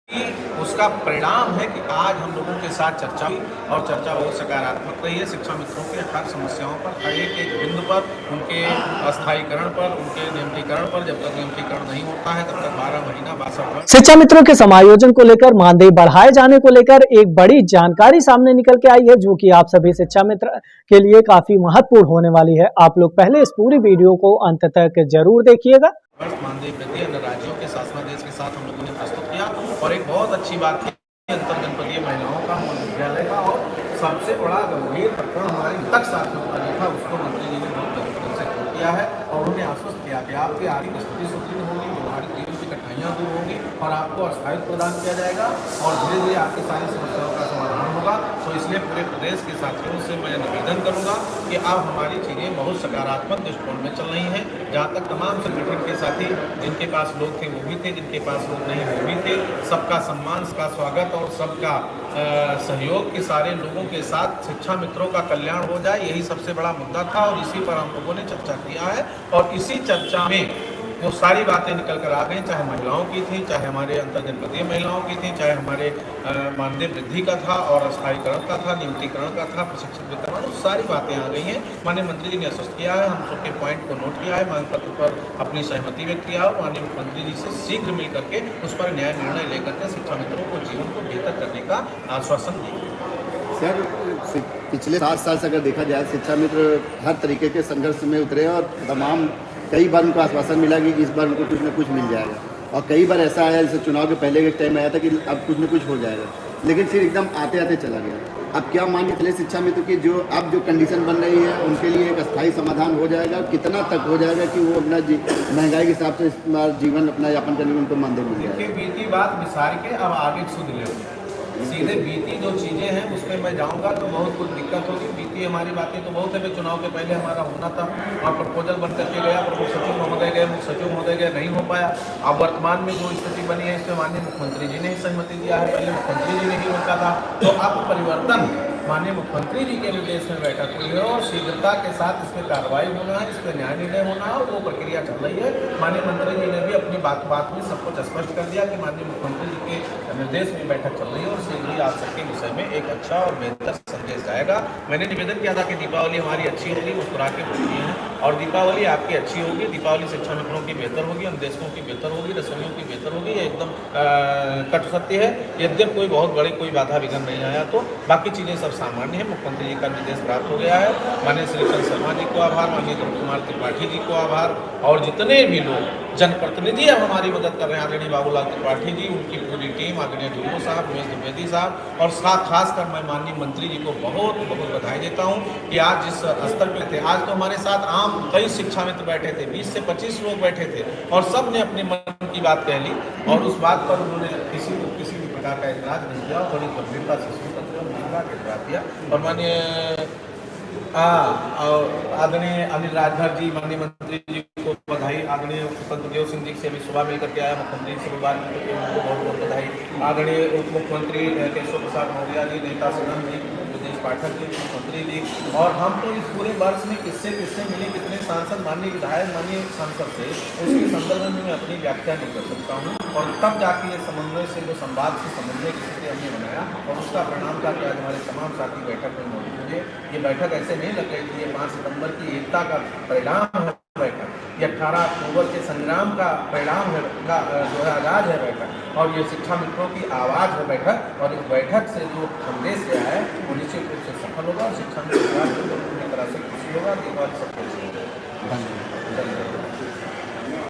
उसका परिणाम है कि आज हम लोगों के साथ चर्चा हुई और चर्चा बहुत सकारात्मक रही है। शिक्षा मित्रों के हर समस्याओं पर, हर एक बिंदु पर, उनके अस्थायीकरण पर, उनके नियमितीकरण पर, जब तक नियमितीकरण नहीं होता है तब तक 12 महीना 62 वर्ष। शिक्षा मित्रों के समायोजन को लेकर मानदेय बढ़ाए जाने को लेकर एक बड़ी जानकारी सामने निकल के आई है, जो कि आप सभी शिक्षा मित्र के लिए काफी महत्वपूर्ण होने वाली है। आप लोग पहले इस पूरी वीडियो को अंत तक जरूर देखिएगा। मानदेय वृद्धि अन्य राज्यों के शासनादेश के साथ हम लोगों ने प्रस्तुत किया और एक बहुत अच्छी बात थी अंतर जनपदीय महिलाओं का महाविद्यालय का, और सबसे बड़ा गंभीर प्रकरण हमारे तक साथियों का जो था उसको मंत्री जी ने बहुत गंभीरता से खोल किया है और उन्होंने आश्वस्त किया कि आपकी आर्थिक स्थिति सुदृढ़ होगी, व्यवहारिक जीवन की कठिनाइयाँ दूर होंगी और आपको अस्थायित्व प्रदान किया जाएगा और धीरे धीरे आपकी सारी समस्याओं का समाधान होगा। तो इसलिए पूरे प्रदेश के साथियों से मैं निवेदन करूंगा कि अब हमारी चीज़ें बहुत सकारात्मक दृष्टिकोण में चल रही हैं। जहाँ तक तमाम संगठन के साथी जिनके पास लोग थे वो भी थे, जिनके पास लोग नहीं वो भी थे, सबका सम्मान, सबका स्वागत और सबका सहयोग के सारे लोगों के साथ शिक्षा मित्रों का कल्याण हो जाए, यही सबसे बड़ा मुद्दा था और इसी पर हम लोगों ने चर्चा किया है। और इसी चर्चा में वो सारी बातें निकल कर आ गई, चाहे महिलाओं की थी, चाहे हमारे अंतर जनपदीय महिलाओं की थी, चाहे हमारे मानदेय वृद्धि का था और अस्थायीकरण का था, नियमितीकरण का था, प्रशिक्षण वितरण, वो सारी बातें आ गई हैं। माननीय मंत्री जी ने आश्वस्त किया है, हम सबके पॉइंट को नोट किया है, मांग पत्र पर अपनी सहमति व्यक्त किया है। माननीय मुख्यमंत्री जी से शीघ्र मिल करके उस पर न्याय निर्णय लेकर के शिक्षा मित्रों को जीवन को बेहतर करने का आश्वासन दिया। सर, पिछले 7 साल से अगर देखा जाए, शिक्षा मित्र हर तरीके के संघर्ष में उतरे और तमाम कई बार उनको आश्वासन मिला कि इस बार उनको कुछ ना कुछ मिल जाएगा और कई बार ऐसा आया जैसे चुनाव के पहले के टाइम आया था कि अब कुछ ना कुछ हो जाएगा, लेकिन फिर एकदम आते आते चला गया। अब क्या मान के चले शिक्षा मित्र की जो अब जो कंडीशन बन रही है उनके लिए एक अस्थायी समाधान हो जाएगा, कितना तक हो जाएगा कि वो अपना महंगाई के हिसाब से जीवन अपना यापन करने में उनको मानदेय मिल जाएगा? बीती बात विसार के अब आगे शुद्ध ले सीधे बीती जो चीज़ें हैं उस पर मैं जाऊंगा तो बहुत कुछ दिक्कत होगी। बीती हमारी बातें तो बहुत है, चुनाव के पहले हमारा होना था और प्रपोजल बन करके गया, प्रमुख सचिव महोदय गए, मुख्य सचिव महोदय गए, नहीं हो पाया। अब वर्तमान में जो स्थिति बनी है इसमें माननीय मुख्यमंत्री जी ने ही सहमति दिया है, पहले मुख्यमंत्री जी ने ही रोका था। तो अब परिवर्तन माननीय मुख्यमंत्री जी के निर्देश में बैठक हुई है और शीघ्रता के साथ इस पर कार्रवाई होना है, इस पर न्याय निर्णय होना है और वो प्रक्रिया चल रही है। माननीय मंत्री जी ने भी अपनी बात में सब कुछ स्पष्ट कर दिया कि माननीय मुख्यमंत्री जी के निर्देश में बैठक चल रही है और शीघ्र ही आप सबके विषय में एक अच्छा और बेहतर संदेश जाएगा। मैंने निवेदन किया था कि दीपावली हमारी अच्छी होगी, मुस्कुरा के बोलती हैं और दीपावली आपकी अच्छी होगी। दीपावली शिक्षा मित्रों की बेहतर होगी, अन्वेषकों की बेहतर होगी, रसोइयों की बेहतर होगी, ये एकदम कट सत्य है। यद्यप कोई बहुत बड़ी कोई बाधा विघ्न नहीं आया तो बाकी चीज़ें सब सामान्य है। मुख्यमंत्री जी का निर्देश प्राप्त हो गया है। माननीय श्रीचंद शर्मा जी को आभार, माननीय ध्रुव कुमार त्रिपाठी जी को आभार और जितने भी लोग जनप्रतिनिधि अब हमारी मदद कर रहे हैं, आदरणीय बाबूलाल त्रिपाठी जी, उनकी पूरी टीम, आदरणीय जुल्लू साहब, उमेश द्विवेदी साहब और खासकर मैं माननीय मंत्री जी को बहुत बहुत बधाई देता हूं कि आज जिस स्तर पे थे, आज तो हमारे साथ आम कई शिक्षा मित्र बैठे थे, 20 से 25 लोग बैठे थे और सब ने अपने मन की बात कह ली और उस बात पर उन्होंने किसी भी प्रकार का इतराज नहीं किया और बड़ी गंभीरता से दिया। और माननीय आदरणीय अनिल राजभर जी, माननीय मंत्री जी को बधाई, आदरणीय स्वतंत्र सिंह जी से अभी सुबह मिलकर के आया, मुख्यमंत्री से बात करके उनको बहुत बहुत बधाई। आदरणीय उप मुख्यमंत्री केशव प्रसाद मौर्य जी, नेता सदन जी, ब्रजेश पाठक जी, मुख्यमंत्री जी और हम तो इस पूरे वर्ष में किससे मिले, कितने सांसद, माननीय विधायक, माननीय सांसद से, उसके संदर्भ में मैं अपनी व्याख्या नहीं कर सकता हूँ और तब जाके ये समन्वय से जो संवाद से समन्वय की स्थिति हमने बनाया और उसका परिणाम था कि आज हमारे तमाम साथी बैठक में मौजूद है। ये बैठक ऐसे नहीं लग रही थी, ये 5 सितंबर की एकता का परिणाम है बैठक, ये 18 अक्टूबर के संग्राम का परिणाम है, जो है आगाज है बैठक और ये शिक्षा मित्रों की आवाज़ है बैठक और इस बैठक से जो संदेश गया है वो निश्चित रूप से सफल होगा और शिक्षा मित्र पूरी तरह से खुशी होगा। दीपावली सबके